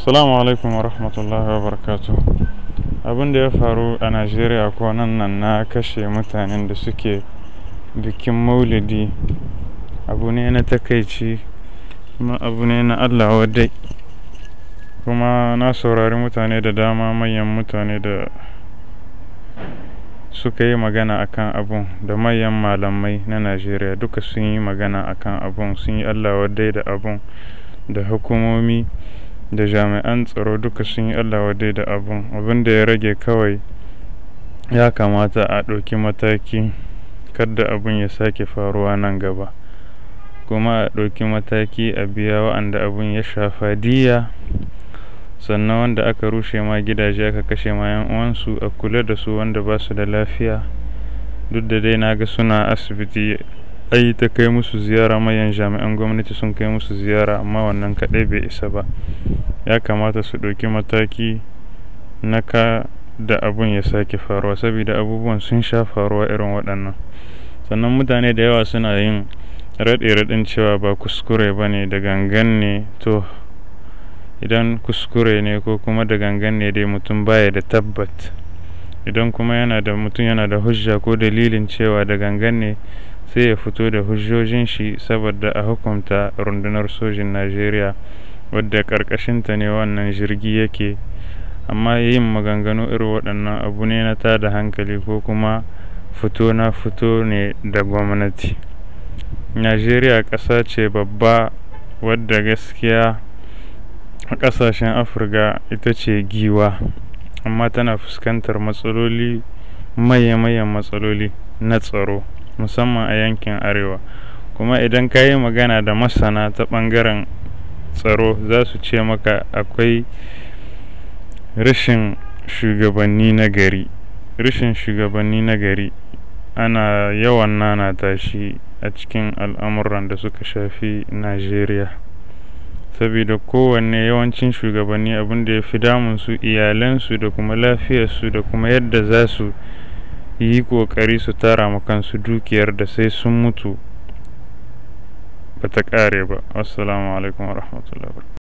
Assalamu alaikum wa rahmatullahi wa barakatuh. Abin da ya faru a Najeriya kwanan nan na kashe mutanen da suke bikin Maulidi abu ne na takaici kuma abu ne na Allah wadai. Kuma na saurari mutane da dama, manyan mutane da suka yi magana akan abun, da manyan malamai na Najeriya duka sun yi magana akan abun, sun yi Allah wadai da abun, da hukumomi da jami'an tsaro duka sun yi Allah wadai da abun. Abin da ya rage kawai ya kamata a ɗauki mataki kada abun ya sake faruwa nan gaba, kuma a ɗauki mataki a biya wa'anda abun ya shafa diya, sannan wanda aka rushe ma gidaje aka kashe ma 'yan uwansu a kula da su, wanda ba su da lafiya. Duk da dai na ga suna asibiti ai ta kai musu ziyara, manyan jami'an gwamnati sun kai musu ziyara, amma wannan kaɗai bai isa ba. Ya kamata su ɗauki mataki na da abun ya sake faruwa, saboda abubuwan sun sha faruwa irin waɗannan. Sannan mutane da yawa suna yin raɗe-raɗin cewa ba kuskure ba ne, da gangan ne. To idan kuskure ne ko kuma da gangan ne dai mutum baya da tabbat. Idan kuma mutum yana da hujja ko dalilin cewa da gangan ne, sai ya fito da hujjojin shi saboda a hukunta rundunar sojin Najeriya wadda ƙarƙashinta ne wannan jirgi yake. Amma yin maganganu irin waɗannan abu ne na tada hankali ko kuma fito na fito ne da gwamnati. Najeriya ƙasa ce babba wadda gaskiya a ƙasashen Afirka ita ce giwa, amma tana fuskantar matsaloli, maye-mayen matsaloli na tsaro, musamman a yankin arewa. Kuma idan ka yi magana da masana ta ɓangaren tsaro, za su ce maka akwai rashin shugabanni na gari. Rashin shugabanni na gari ana yawan nanata shi a cikin al'amuran da suka shafi Najeriya, saboda kowanne yawancin shugabanni abin da ya fi damun su iyalansu da kuma lafiyarsu, da kuma yadda za su yi ƙoƙari su tara ma kansu dukiyar da sai sun mutu ba ta ƙare ba. Assalamu alaikum wa rahmatullahi wa barakatuh.